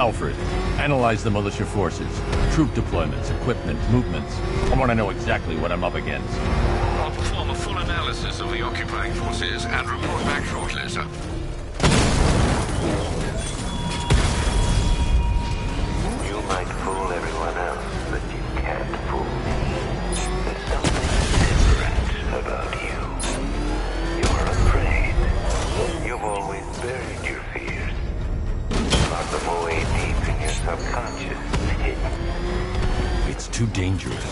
Alfred, analyze the militia forces, troop deployments, equipment, movements. I want to know exactly what I'm up against. I'll perform a full analysis of the occupying forces and report back shortly, sir. You might fool everyone else, but you can't fool me. There's something different about you. You're afraid. You've always buried your fears. Lock them away deep in your subconscious, hidden. It's too dangerous.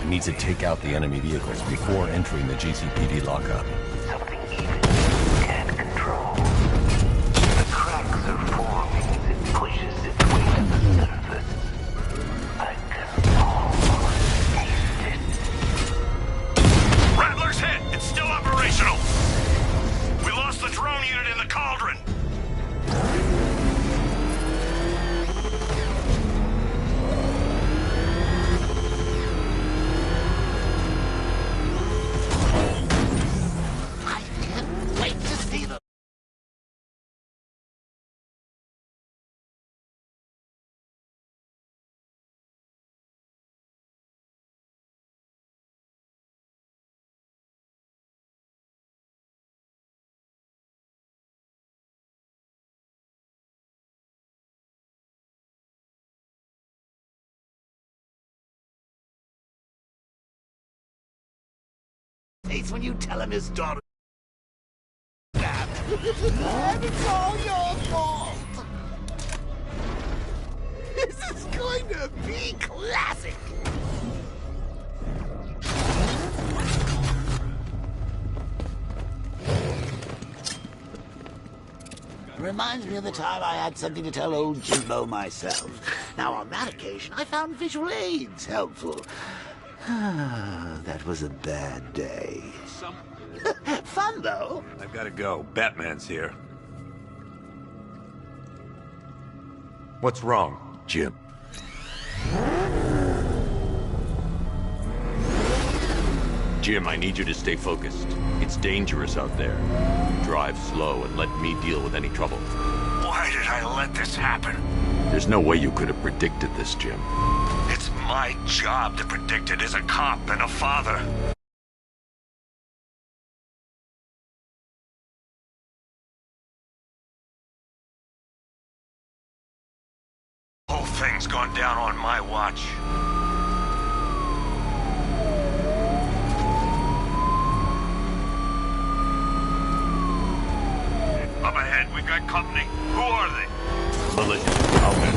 I need to take out the enemy vehicles before entering the GCPD lockup. Something even you can't control. The cracks are forming as it pushes its way to the surface. I can almost taste it. Rattler's hit! It's still operational! We lost the drone unit in the cauldron! It's when you tell him his daughter and it's all your fault. This is going to be classic. Reminds me of the time I had something to tell old Jimbo myself. Now, on that occasion, I found visual aids helpful. That was a bad day. Fun, though. I've got to go. Batman's here. What's wrong, Jim? Jim, I need you to stay focused. It's dangerous out there. Drive slow and let me deal with any trouble. Why did I let this happen? There's no way you could have predicted this, Jim. It's my job to predict it as a cop and a father. Whole thing's gone down on my watch. Up ahead, we've got company. Who are they? Militia. Alfred.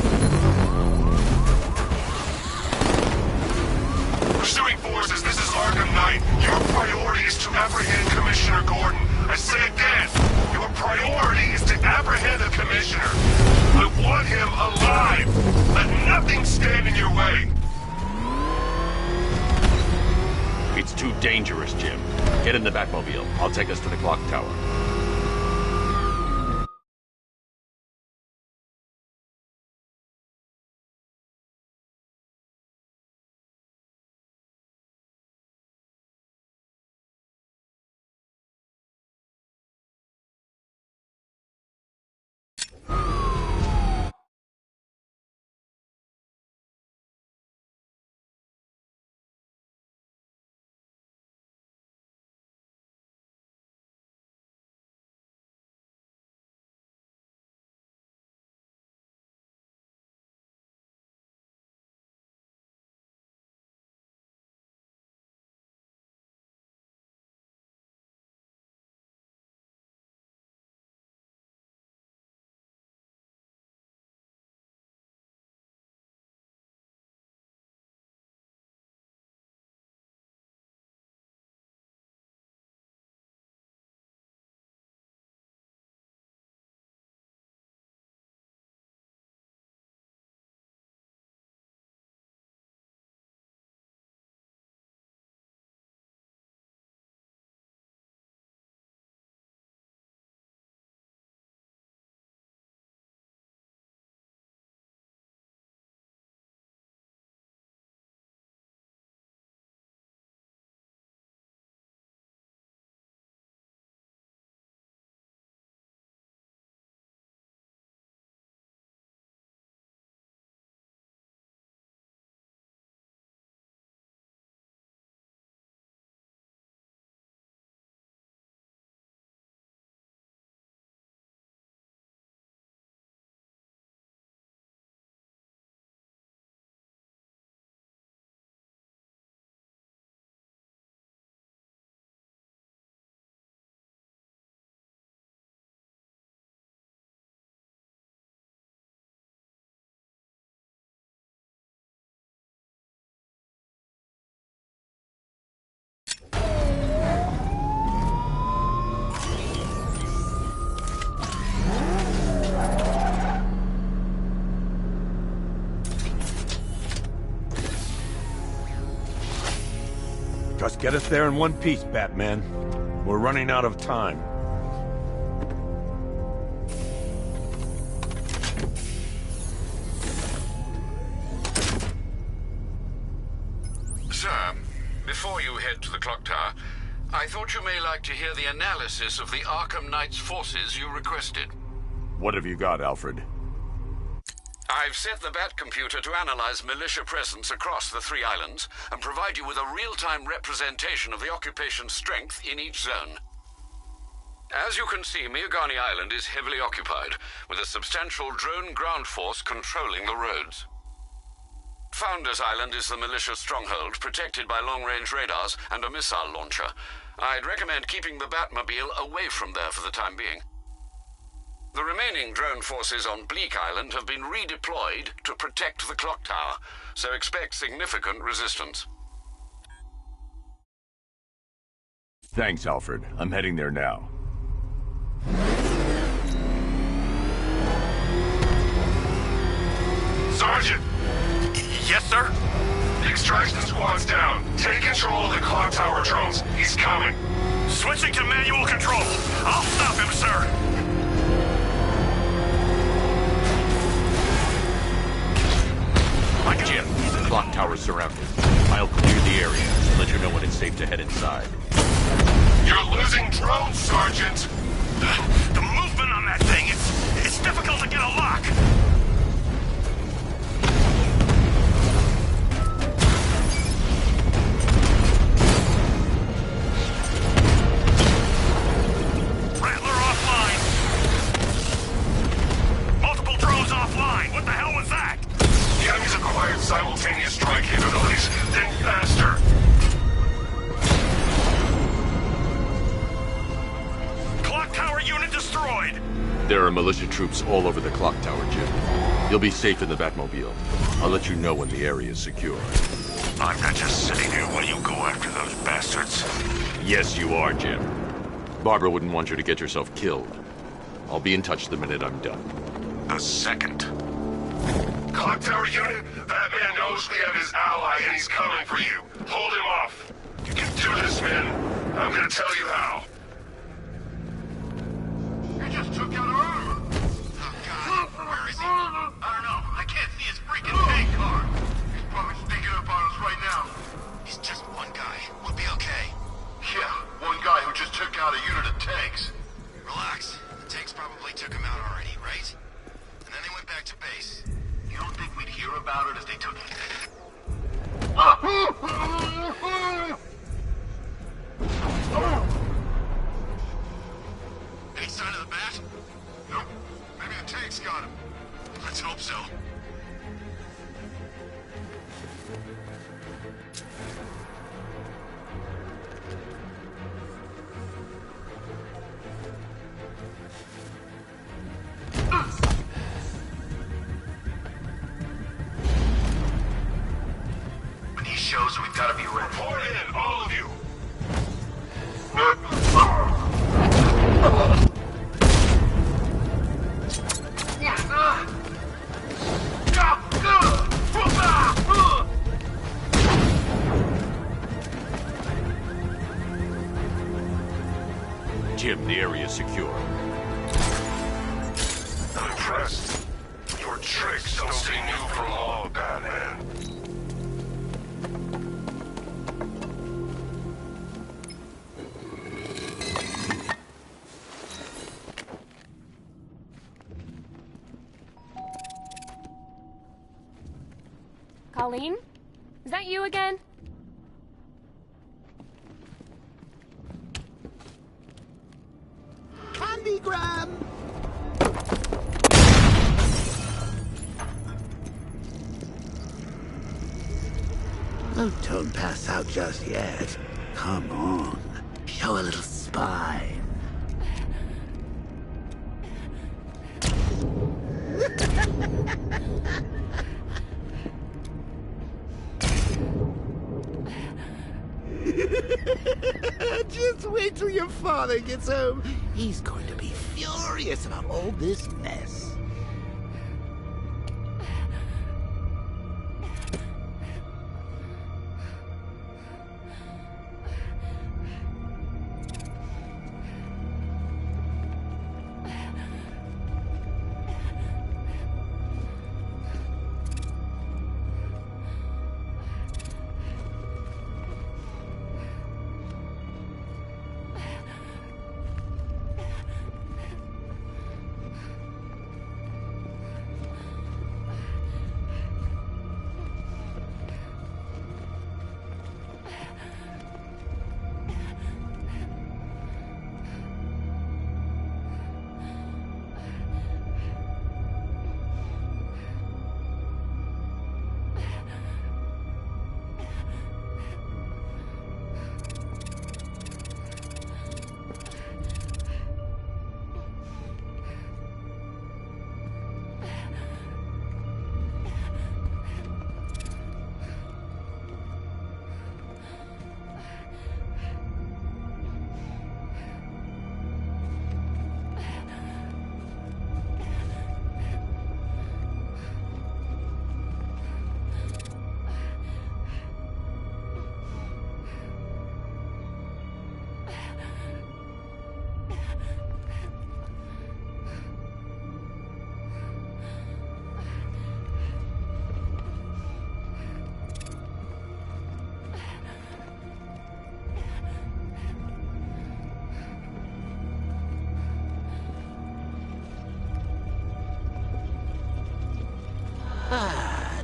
Pursuing forces, this is Arkham Knight. Your priority is to apprehend Commissioner Gordon. I say again, your priority is to apprehend the Commissioner. I want him alive. Let nothing stand in your way. It's too dangerous, Jim. Get in the Batmobile. I'll take us to the clock tower. Just get us there in one piece, Batman. We're running out of time. Sir, before you head to the clock tower, I thought you may like to hear the analysis of the Arkham Knight's forces you requested. What have you got, Alfred? I've set the Bat computer to analyze militia presence across the 3 islands and provide you with a real-time representation of the occupation's strength in each zone. As you can see, Miagani Island is heavily occupied, with a substantial drone ground force controlling the roads. Founders Island is the militia stronghold, protected by long-range radars and a missile launcher. I'd recommend keeping the Batmobile away from there for the time being. The remaining drone forces on Bleak Island have been redeployed to protect the clock tower, so expect significant resistance. Thanks, Alfred. I'm heading there now. Sergeant! Yes, sir? The extraction squad's down. Take control of the clock tower drones. He's coming. Switching to manual control. I'll stop him, sir. Jim, the clock tower's surrounded. I'll clear the area and let you know when it's safe to head inside. You're losing drones, Sergeant! The movement on that thing, it's difficult to get a lock. Rattler offline. Multiple drones offline. What the hell was that? The enemy's acquired simultaneous strike capabilities. Think faster. Clock tower unit destroyed. There are militia troops all over the clock tower, Jim. You'll be safe in the Batmobile. I'll let you know when the area is secure. I'm not just sitting here while you go after those bastards. Yes, you are, Jim. Barbara wouldn't want you to get yourself killed. I'll be in touch the minute I'm done. The second. Clock tower unit, Batman knows we have his ally and he's coming for you. Hold him off. You can do this, man. I'm gonna tell you how. He just took out our armor. Oh, God. Where is he? I don't know. I can't see his freaking tank car. He's probably sneaking up on us right now. He's just one guy. We'll be okay. Yeah, one guy who just took out a unit of tanks. Relax. The tanks probably took him out already, right? And then they went back to base. You don't think we'd hear about it if they took it? Any sign of the bat? Nope. Maybe the tanks got him. Let's hope so. When he shows, we've got to be ready. Report in, all of you. Jim, the area is secure. I'm impressed. Your tricks don't seem new from all, Batman. Colleen? Is that you again? Candygram! Oh, don't pass out just yet. Come on. Show a little spine. Just wait till your father gets home. He's going to be furious about all this mess.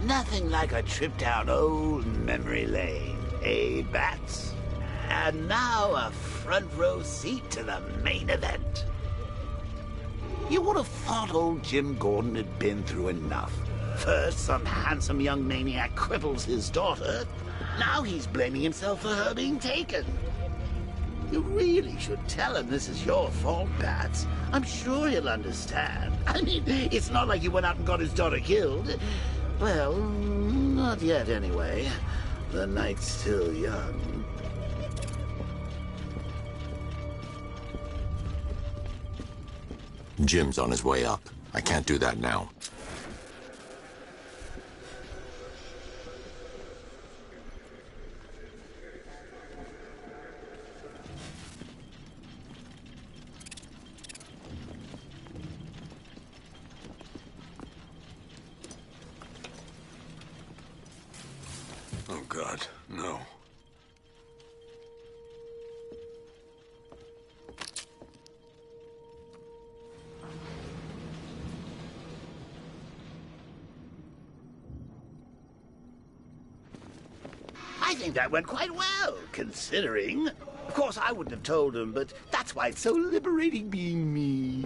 Nothing like a trip down old memory lane, eh, Bats? And now a front row seat to the main event. You would have thought old Jim Gordon had been through enough. First, some handsome young maniac cripples his daughter. Now he's blaming himself for her being taken. You really should tell him this is your fault, Bats. I'm sure he'll understand. I mean, it's not like you went out and got his daughter killed. Well, not yet anyway. The night's still young. Jim's on his way up. I can't do that now. Oh, God, no. I think that went quite well, considering. Of course, I wouldn't have told him, but that's why it's so liberating being me.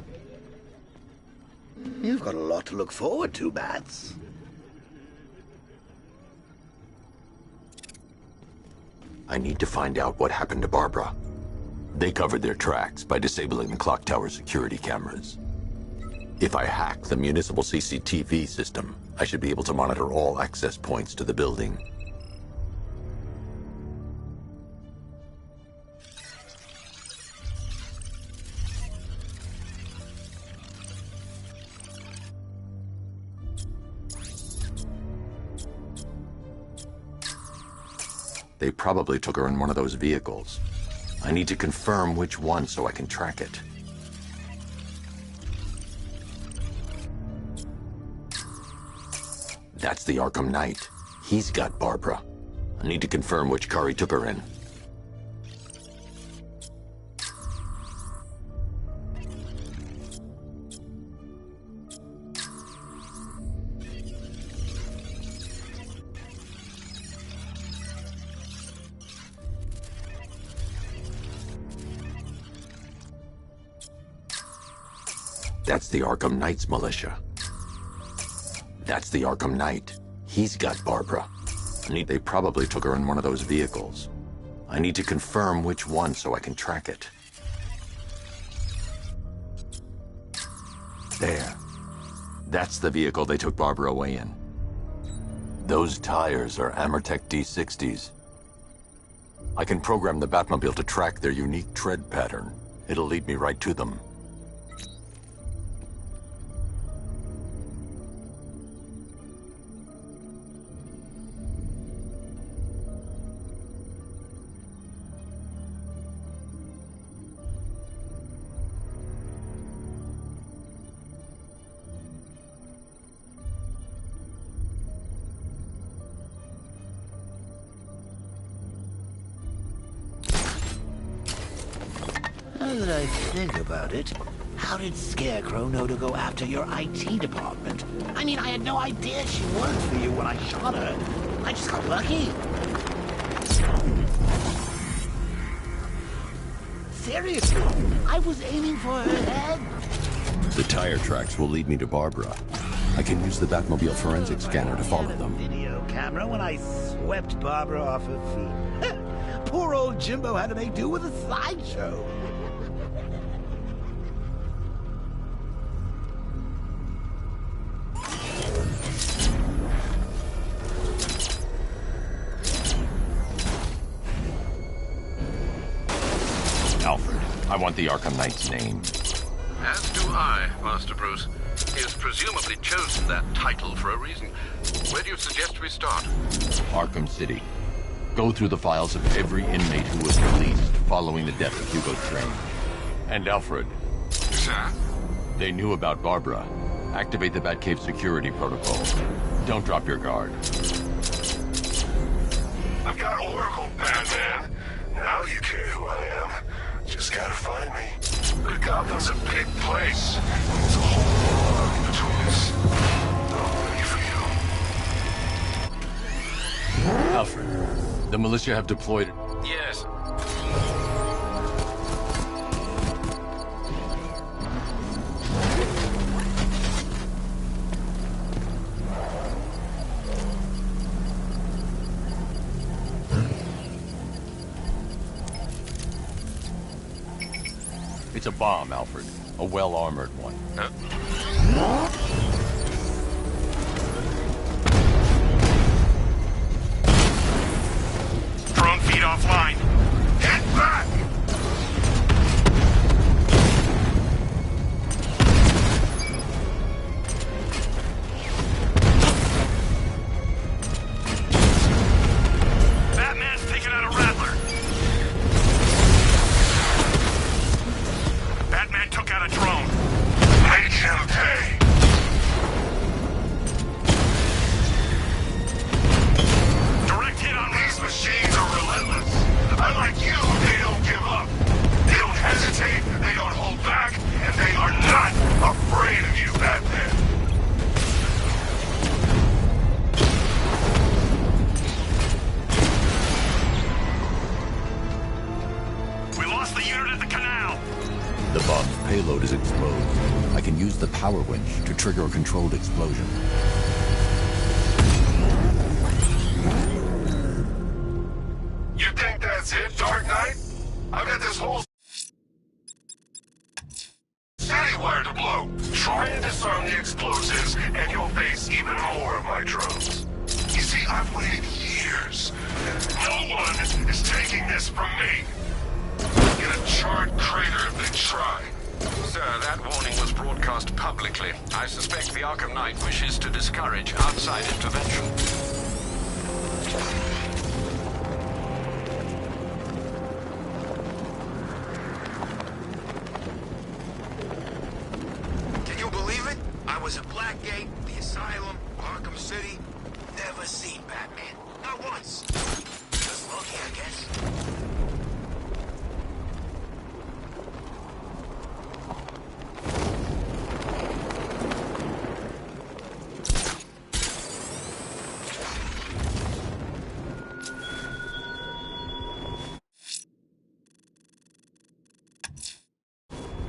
You've got a lot to look forward to, Bats. I need to find out what happened to Barbara. They covered their tracks by disabling the clock tower security cameras. If I hack the municipal CCTV system, I should be able to monitor all access points to the building. They probably took her in one of those vehicles. I need to confirm which one so I can track it. That's the Arkham Knight. He's got Barbara. I need to confirm which car he took her in. That's the Arkham Knight's militia. That's the Arkham Knight. He's got Barbara. They probably took her in one of those vehicles. I need to confirm which one so I can track it. There. That's the vehicle they took Barbara away in. Those tires are Amertec D60s. I can program the Batmobile to track their unique tread pattern. It'll lead me right to them. Now that I think about it, how did Scarecrow know to go after your IT department? I mean, I had no idea she worked for you when I shot her. I just got lucky. Seriously, I was aiming for her head. The tire tracks will lead me to Barbara. I can use the Batmobile forensic scanner to follow them. Video camera when I swept Barbara off her feet. Poor old Jimbo had to make do with a slideshow. Alfred, I want the Arkham Knight's name. As do I, Master Bruce. He has presumably chosen that title for a reason. Where do you suggest we start? Arkham City. Go through the files of every inmate who was released following the death of Hugo Strange. And Alfred. Sir? They knew about Barbara. Activate the Batcave security protocol. Don't drop your guard. I've got Oracle, Batman. Now you care who I am. Just gotta find me. But Gotham's a big place. There's a whole world between us. I'm ready for you. Alfred, the militia have deployed... Yes. It's a bomb, Alfred. A well-armored one. Drone feed offline. Get back! Batman's taking out a Rattler. Batman took out a drone. Make him pay! Direct hit on These machines are relentless. Unlike you, they don't give up. They don't hesitate, they don't hold back, and they are not afraid of you, Batman. We lost the unit at the canal. The bomb's payload is exposed. I can use the power winch to trigger a controlled explosion. You think that's it, Dark Knight? I've got this whole city wired to blow. Try and disarm the explosives, and you'll face even more of my drones. You see, I've waited years. No one is taking this from me. Get a charred crater if they try. Sir, that warning was broadcast publicly. I suspect the Arkham Knight wishes to discourage outside intervention. Can you believe it? I was at Blackgate, the Asylum, Arkham City. Never seen Batman. Not once. Just lucky, I guess.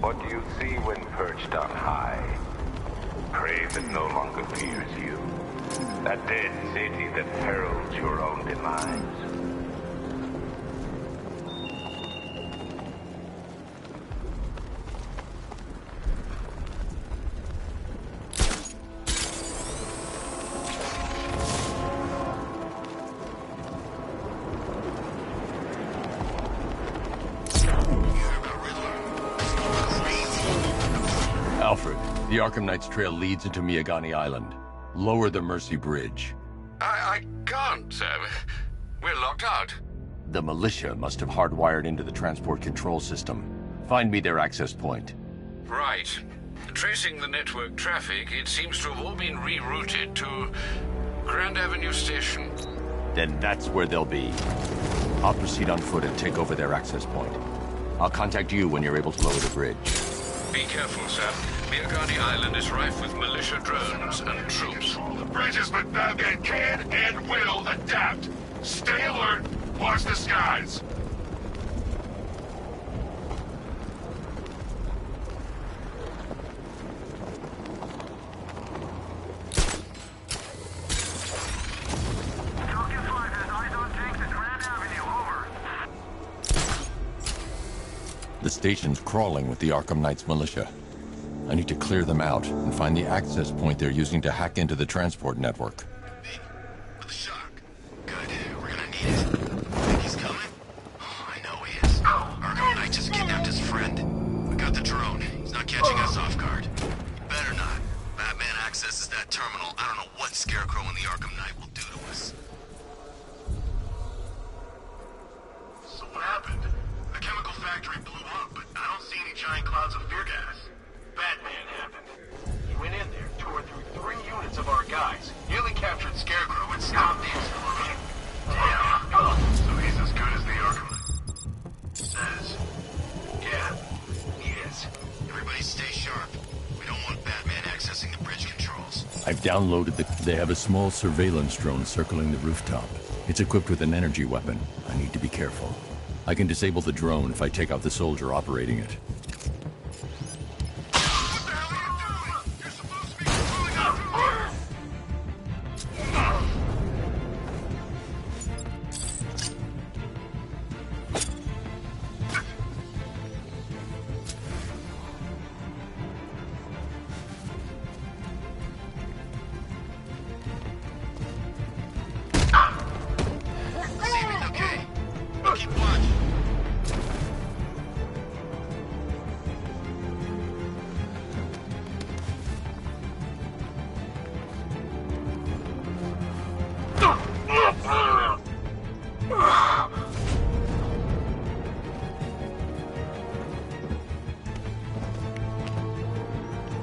What do you see when perched on high? Prey that no longer fears you. A dead city that heralds your own demise. Alfred, the Arkham Knight's trail leads into Miagani Island. Lower the Mercy Bridge. I can't, sir. We're locked out. The militia must have hardwired into the transport control system. Find me their access point. Right. Tracing the network traffic, it seems to have all been rerouted to Grand Avenue Station. Then that's where they'll be. I'll proceed on foot and take over their access point. I'll contact you when you're able to lower the bridge. Be careful, sir. Miagani Island is rife with militia drones and troops. The bridges, but Batman can and will adapt. Stay alert. Watch the skies. The station's crawling with the Arkham Knight's militia. I need to clear them out and find the access point they're using to hack into the transport network. Big. With a shock. Good. We're gonna need it. Think he's coming? Oh, I know he is. Arkham Knight just kidnapped his friend. We got the drone. He's not catching us off guard. Better not. Batman accesses that terminal. I don't know what Scarecrow and the Arkham Knight will do to us. So what happened? The chemical factory blew up, but I don't see any giant clouds of fear gas. Batman happened. He went in there, tore through 3 units of our guys, nearly captured Scarecrow and stopped the explosion. Damn. So he's as good as the Arkham Knight. Says. Yeah, he is. Everybody stay sharp. We don't want Batman accessing the bridge controls. I've downloaded They have a small surveillance drone circling the rooftop. It's equipped with an energy weapon. I need to be careful. I can disable the drone if I take out the soldier operating it.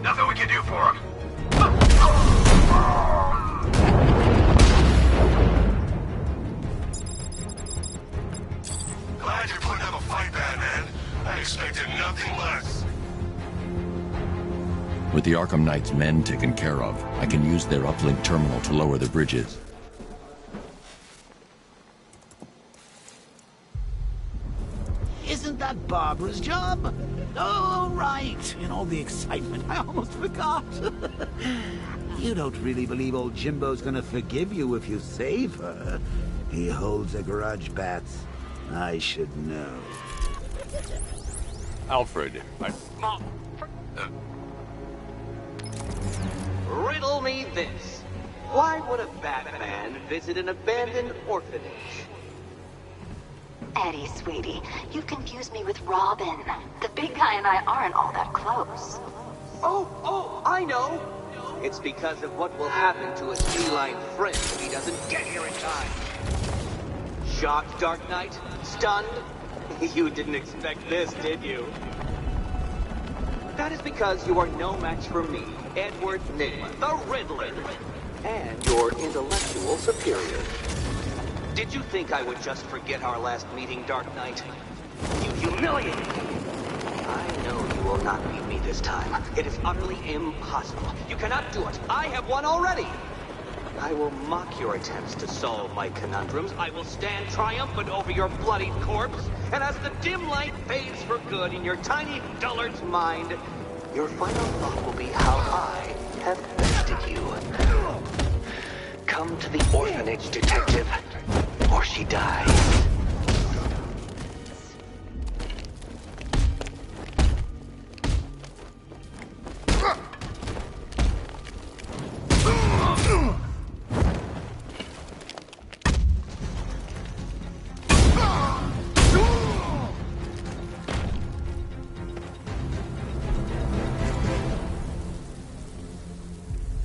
Nothing we can do for him. Glad you're putting up a fight, Batman. I expected nothing less. With the Arkham Knight's men taken care of, I can use their uplink terminal to lower the bridges. Isn't that Barbara's job? Oh, right. In all the excitement, I almost forgot. You don't really believe old Jimbo's gonna forgive you if you save her. He holds a grudge, Bats. I should know. Alfred, Riddle me this. Why would a Batman visit an abandoned orphanage? Eddie, sweetie, you confused me with Robin. The big guy and I aren't all that close. Oh, I know. It's because of what will happen to his feline friend if he doesn't get here in time. Shocked, Dark Knight? Stunned? You didn't expect this, did you? That is because you are no match for me, Edward Nygma, the Riddler, and your intellectual superior. Did you think I would just forget our last meeting, Dark Knight? You humiliated me! I know you will not beat me this time. It is utterly impossible. You cannot do it. I have won already! I will mock your attempts to solve my conundrums. I will stand triumphant over your bloodied corpse. And as the dim light fades for good in your tiny dullard's mind, your final thought will be how I have bested you. Come to the orphanage, detective, or she dies.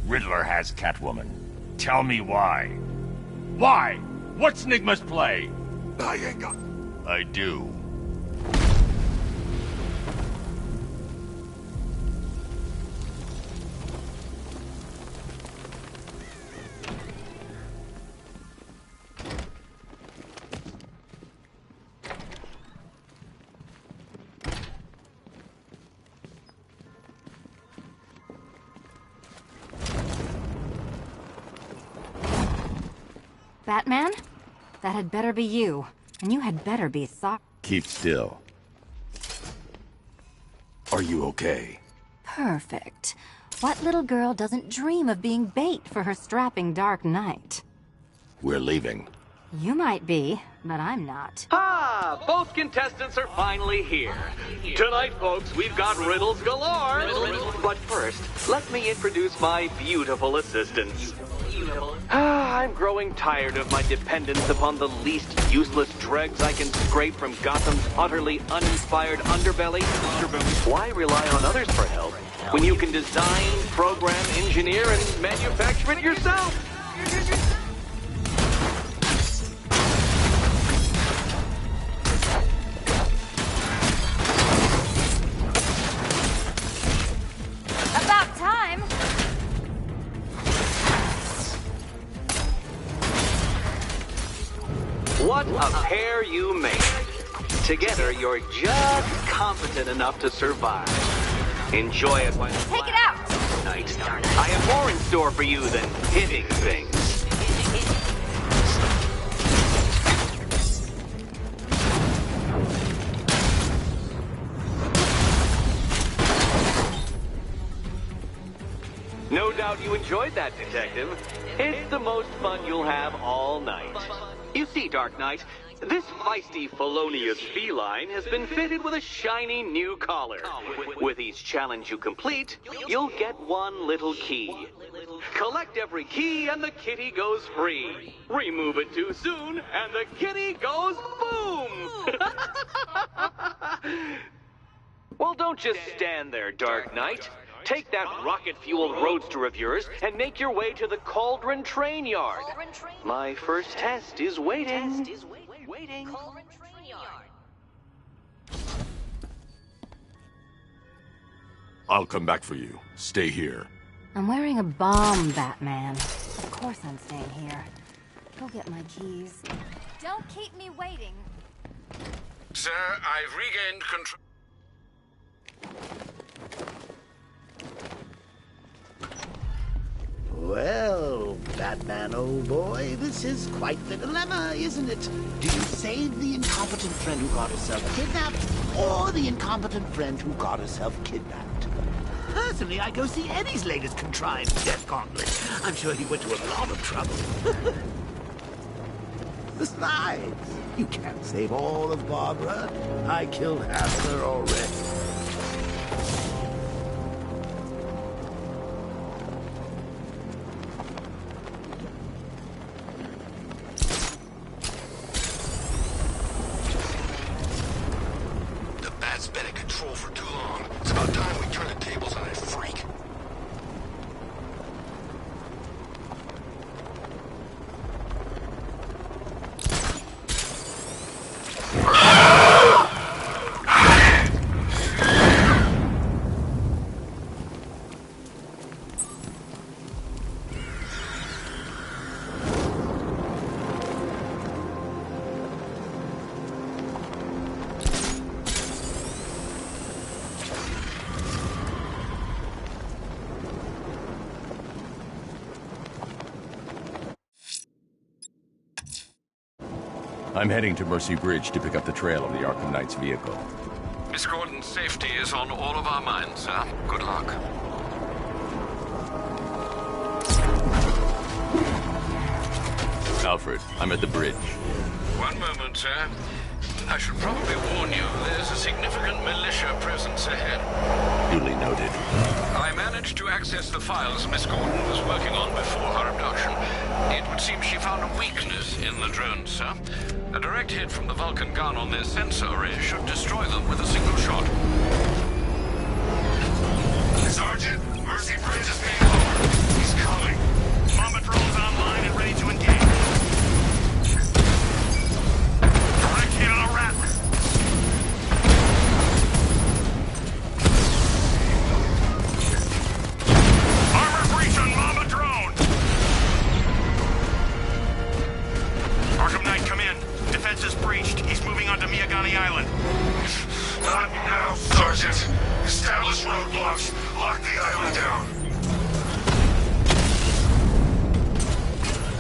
Riddler has Catwoman. Tell me why. Why? What's Nygma's play? I ain't got... I do. Batman? That had better be you. And you had better be sorry. Keep still. Are you okay? Perfect. What little girl doesn't dream of being bait for her strapping Dark Knight? We're leaving. You might be, but I'm not. Ah, both contestants are finally here. Tonight, folks, we've got riddles galore. But first, let me introduce my beautiful assistants. I'm growing tired of my dependence upon the least useless dregs I can scrape from Gotham's utterly uninspired underbelly. Why rely on others for help when you can design, program, engineer, and manufacture it yourself? About time. What a pair you make. Together, you're just competent enough to survive. Enjoy it while it Take it out. night. I have more in store for you than hitting things. No doubt you enjoyed that, Detective. It's the most fun you'll have all night. You see, Dark Knight, this feisty felonious feline has been fitted with a shiny new collar. With each challenge you complete, you'll get one little key. Collect every key and the kitty goes free. Remove it too soon and the kitty goes boom! Well, don't just stand there, Dark Knight. Take that rocket-fueled roadster of yours and make your way to the Cauldron Train Yard. My first test is waiting. I'll come back for you. Stay here. I'm wearing a bomb, Batman. Of course I'm staying here. Go get my keys. Don't keep me waiting. Sir, I've regained control. Well, Batman, old boy, this is quite the dilemma, isn't it? Do you save the incompetent friend who got herself kidnapped, or the incompetent friend who got herself kidnapped? Personally, I go see Eddie's latest contrived death gauntlet. I'm sure he went to a lot of trouble. Besides, you can't save all of Barbara. I killed half of her already. I'm heading to Mercy Bridge to pick up the trail of the Arkham Knight's vehicle. Miss Gordon's safety is on all of our minds, sir. Good luck. Alfred, I'm at the bridge. One moment, sir. I should probably warn you, there's a significant militia presence ahead. Duly noted. I managed to access the files Miss Gordon was working on before her abduction. It would seem she found a weakness in the drones, sir. A direct hit from the Vulcan gun on their sensor array should destroy them with a single shot. Sergeant, Mercy Bridge is being lowered. He's coming. Mamba drone's online and ready to engage. Direct hit on a Rattler. Armor breach on Mamba drone. Arkham Knight, come in. Defense is breached. He's moving onto Miyagani Island. Not now, Sergeant. Establish roadblocks. Lock the island down.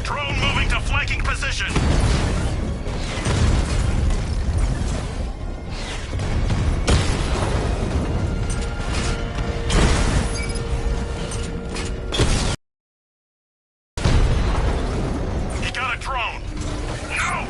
Drone moving to flanking position. He got a drone. No!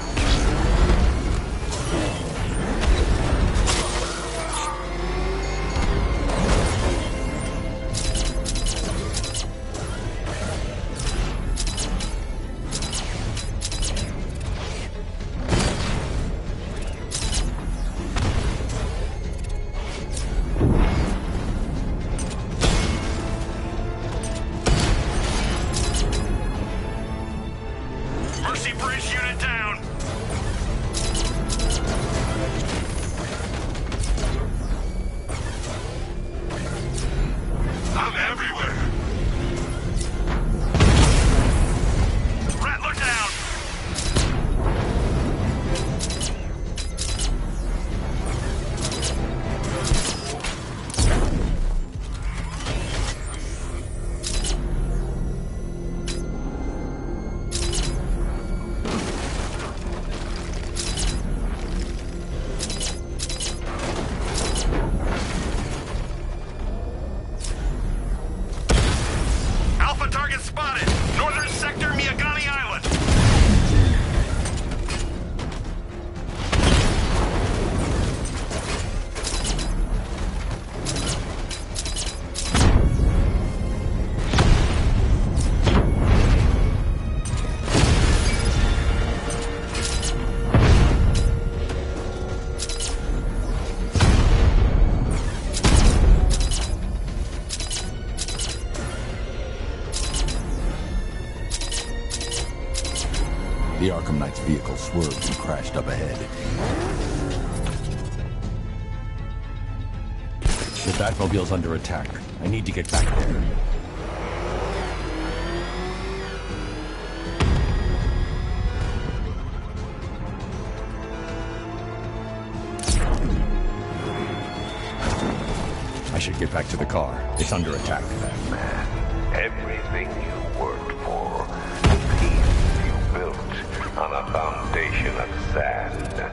Mercy Bridge unit down. I'm everywhere. Rattler down. The Arkham Knight's vehicle swerved and crashed up ahead. The Batmobile's under attack. I need to get back there. I should get back to the car. It's under attack. Man, everything you worked for, the peace you built on a foundation of sand.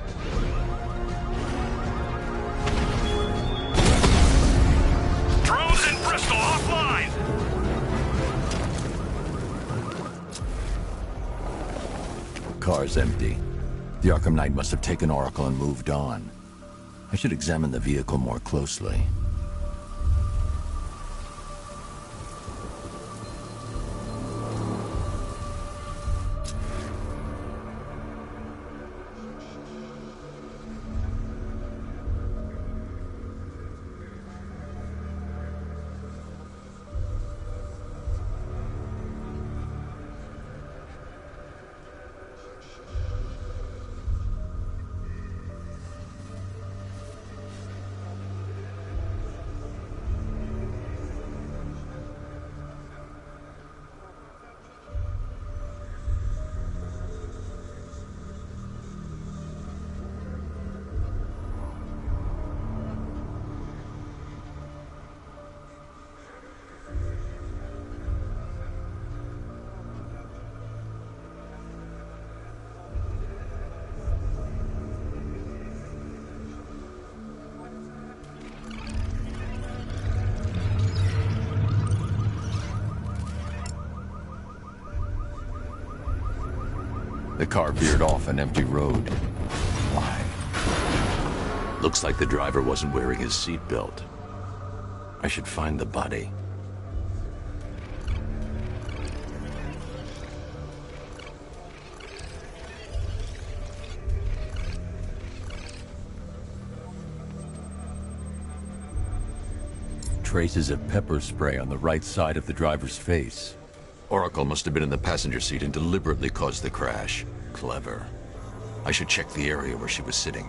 Drones in Bristol offline! Car's empty. The Arkham Knight must have taken Oracle and moved on. I should examine the vehicle more closely. The car veered off an empty road. Why? Looks like the driver wasn't wearing his seatbelt. I should find the body. Traces of pepper spray on the right side of the driver's face. Oracle must have been in the passenger seat and deliberately caused the crash. Clever. I should check the area where she was sitting.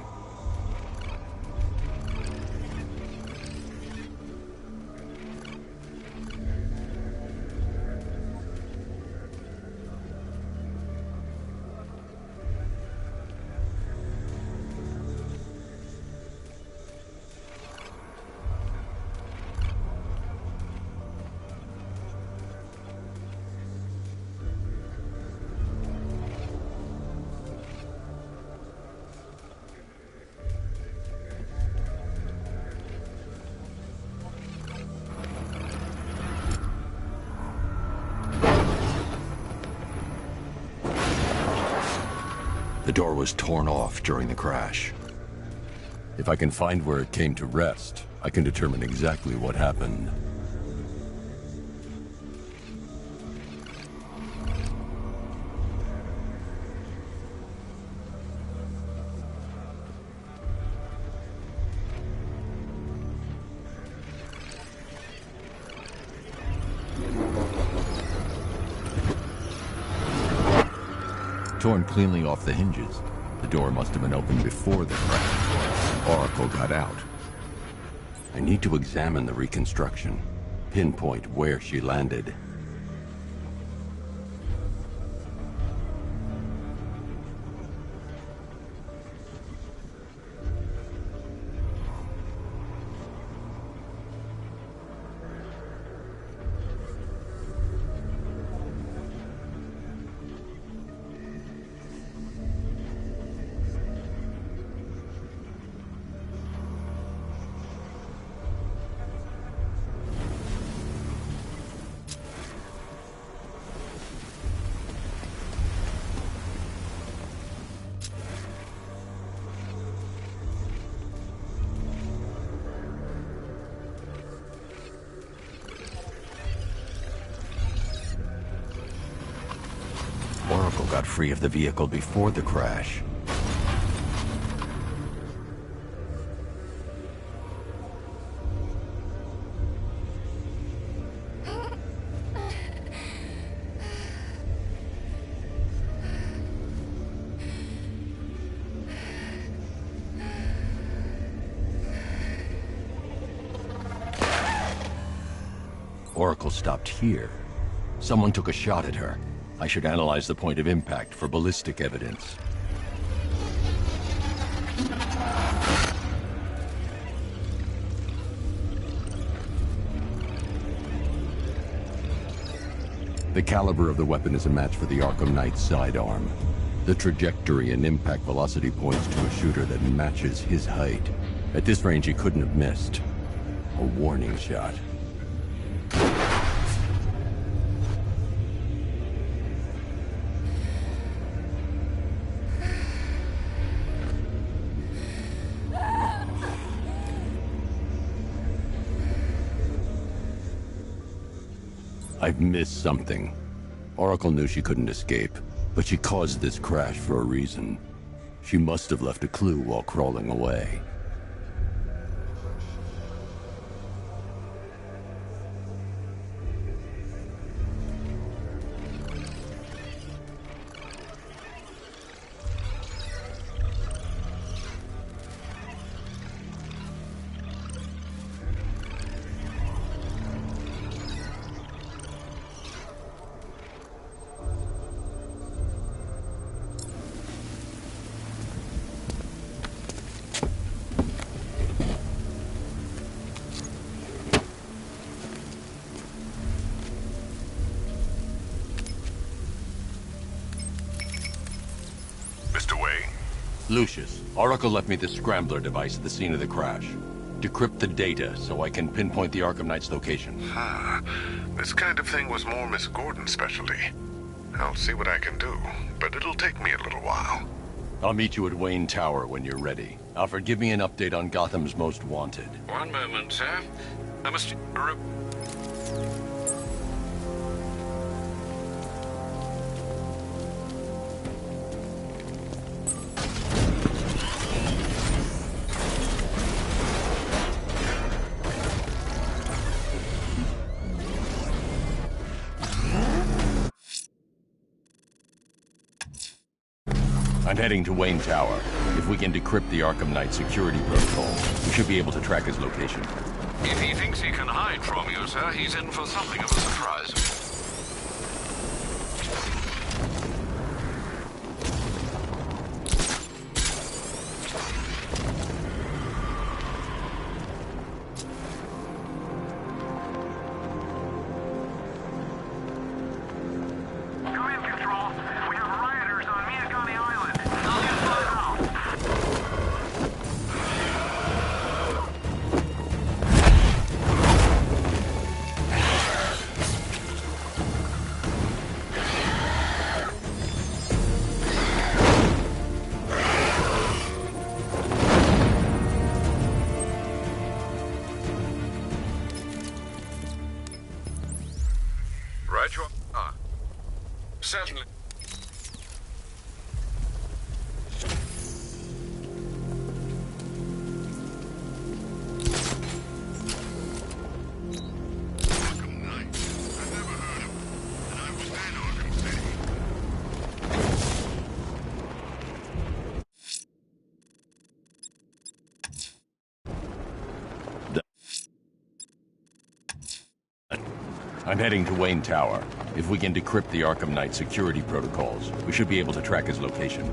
The door was torn off during the crash. If I can find where it came to rest, I can determine exactly what happened. Torn cleanly off the hinges. The door must have been opened before the crash. Oracle got out. I need to examine the reconstruction, pinpoint where she landed. Oracle got free of the vehicle before the crash. Oracle stopped here. Someone took a shot at her. I should analyze the point of impact for ballistic evidence. The caliber of the weapon is a match for the Arkham Knight's sidearm. The trajectory and impact velocity points to a shooter that matches his height. At this range, he couldn't have missed. A warning shot. I've missed something. Oracle knew she couldn't escape, but she caused this crash for a reason. She must have left a clue while crawling away. Lucius, Oracle left me the scrambler device at the scene of the crash. Decrypt the data so I can pinpoint the Arkham Knight's location. This kind of thing was more Miss Gordon's specialty. I'll see what I can do, but it'll take me a little while. I'll meet you at Wayne Tower when you're ready. Alfred, give me an update on Gotham's Most Wanted. One moment, sir. I must... I'm heading to Wayne Tower. If we can decrypt the Arkham Knight security protocol, we should be able to track his location. If he thinks he can hide from you, sir, he's in for something of a surprise. Certainly. I'm heading to Wayne Tower. If we can decrypt the Arkham Knight security protocols, we should be able to track his location.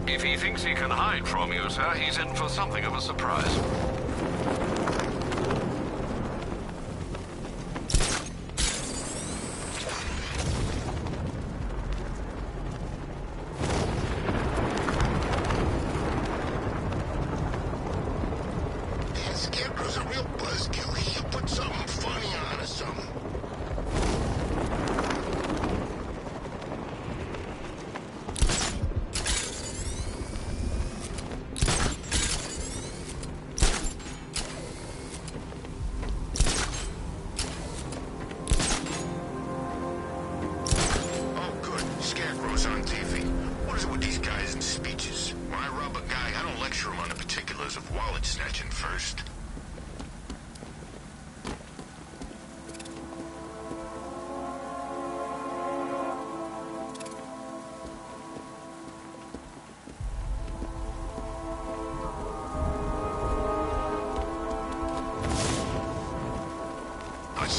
If he thinks he can hide from you, sir, he's in for something of a surprise. Scarecrow's a real buzzkill. He'll put something funny on or something.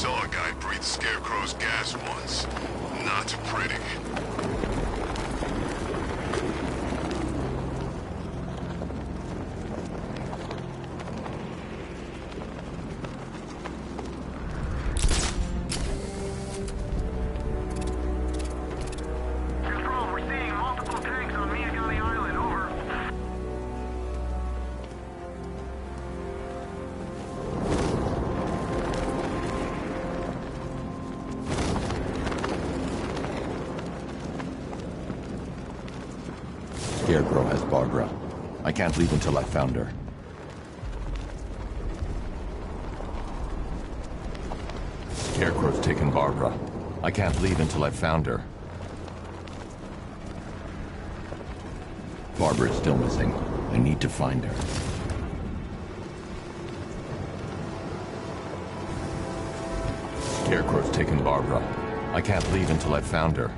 saw a guy breathe Scarecrow's gas once. Not pretty. Control, we're seeing multiple tanks on Miagani Island, over. Scarecrow has Barbara. I can't leave until I've found her. Scarecrow's taken Barbara. I can't leave until I've found her. Barbara is still missing. I need to find her. Scarecrow's taken Barbara. I can't leave until I've found her.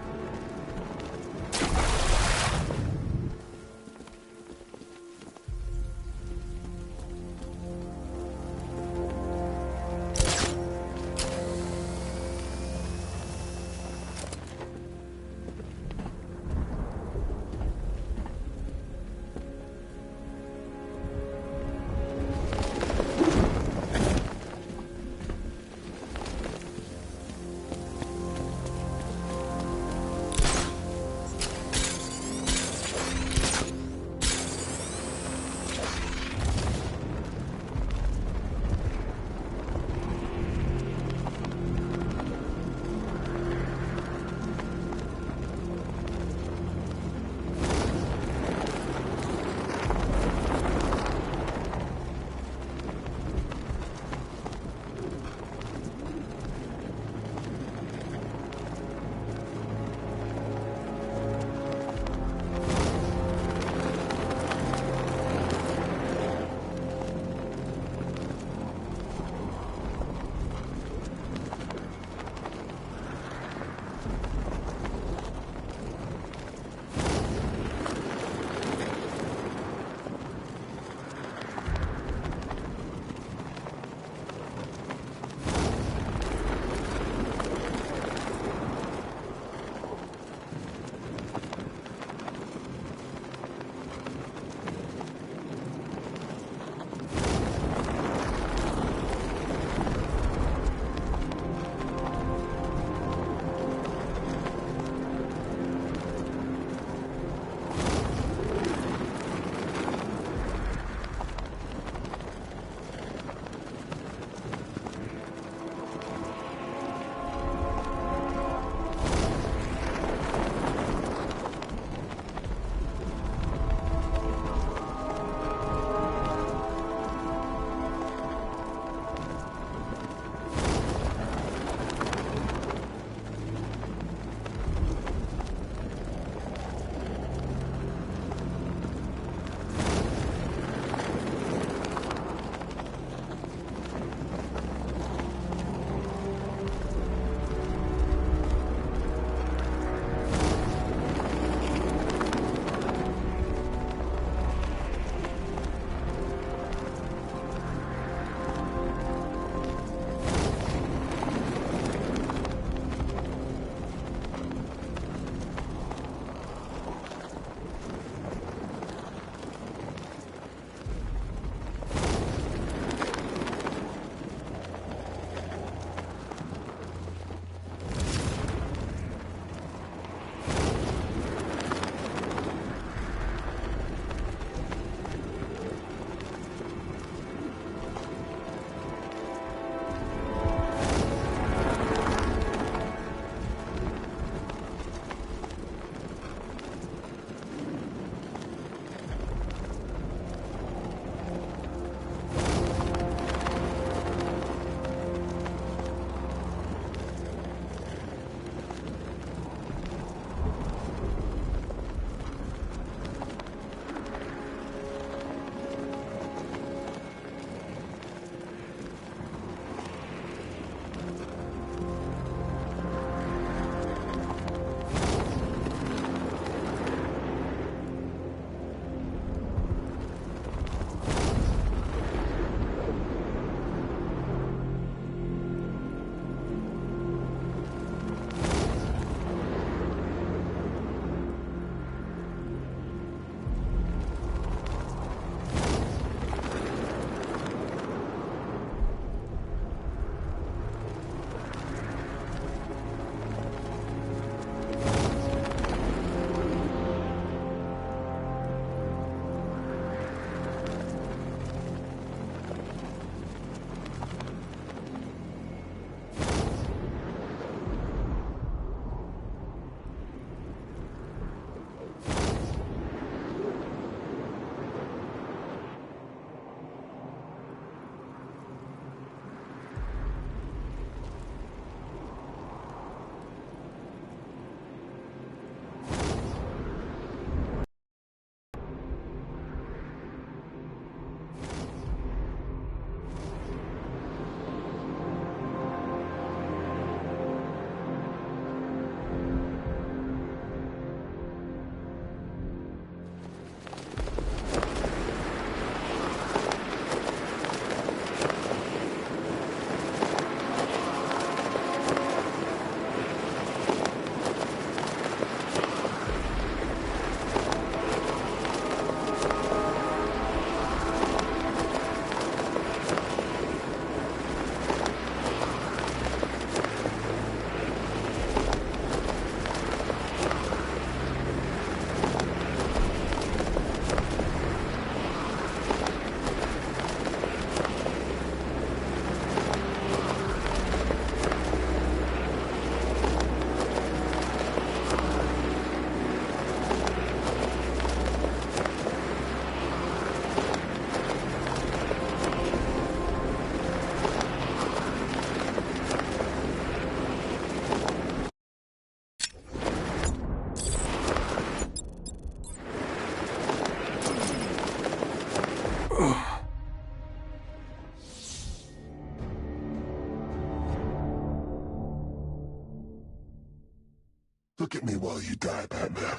Look at me while you die, Batman.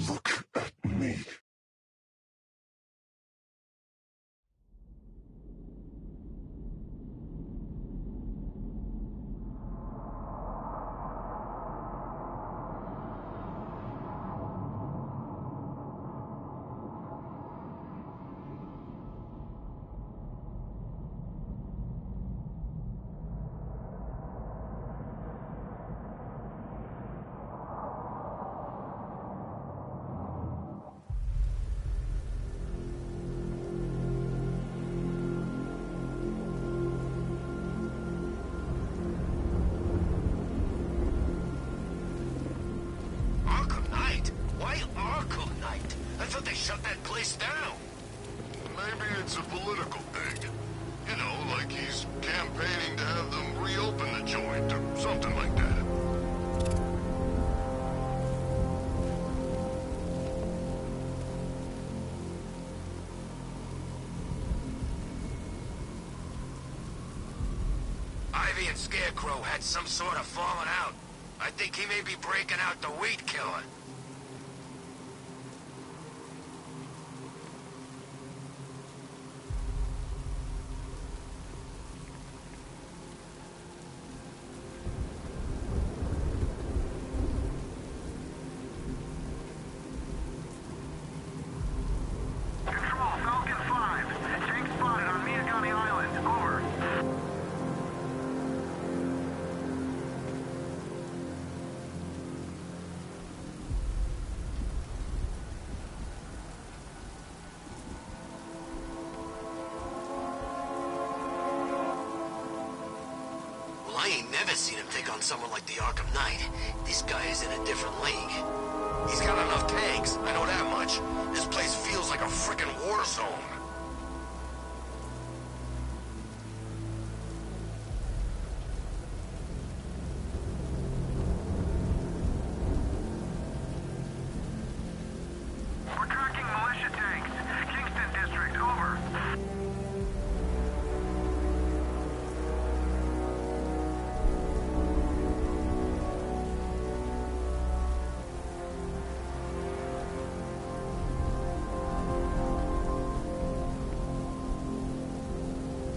Look at me. They shut that place down. Maybe it's a political thing. You know, like he's campaigning to have them reopen the joint or something like that. Ivy and Scarecrow had some sort of falling out. I think he may be breaking out the Weed Killer. I ain't never seen him take on someone like the Arkham Knight. This guy is in a different league. He's got enough tanks, I know that much. This place feels like a frickin' war zone. We're tracking militia tanks. Kingston District, over.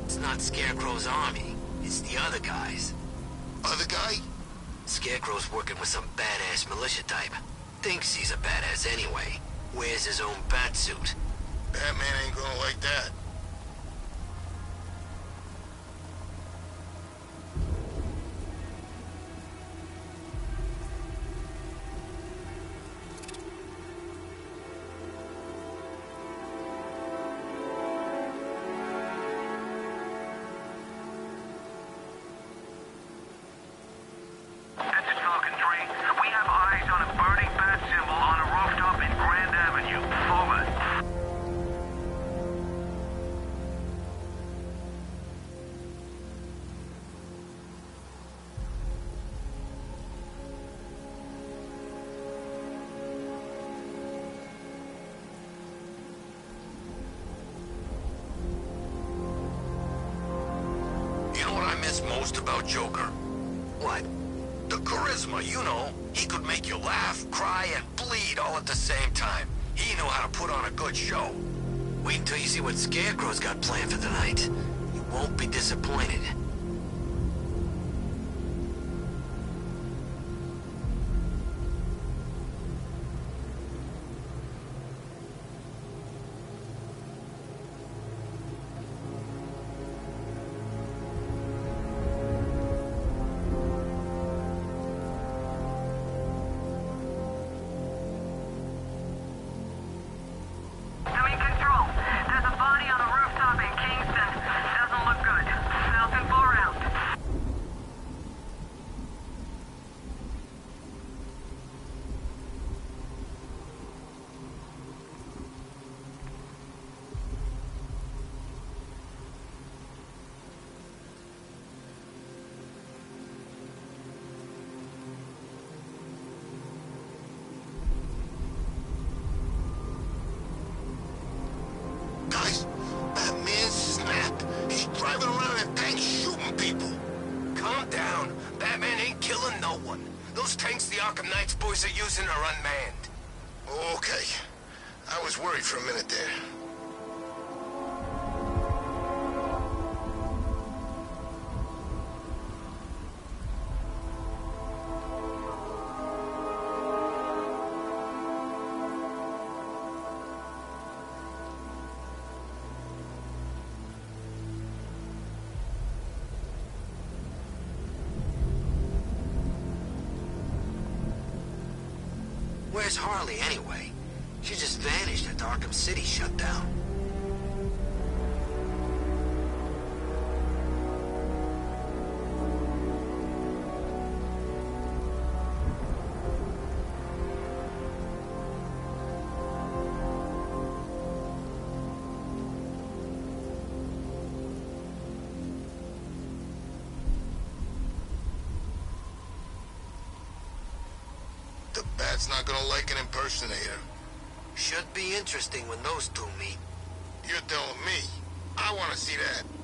It's not Scarecrow's army. It's the other guys. Other guy? Scarecrow's working with some badass militia type. Thinks he's a badass anyway. Wears his own bat suit. Batman ain't gonna like that. Most about Joker? What? The charisma, you know. He could make you laugh, cry, and bleed all at the same time. He knew how to put on a good show. Wait until you see what Scarecrow's got planned for the night. You won't be disappointed. Control. There's a body on a rooftop in Kingston. Doesn't look good. Falcon no one. Those tanks the Arkham Knights boys are using are unmanned. Okay. I was worried for a minute there. Where's Harley, anyway? She just vanished after Arkham City shut down. The Bat's not gonna like an impersonator. Should be interesting when those two meet. You're telling me. I want to see that.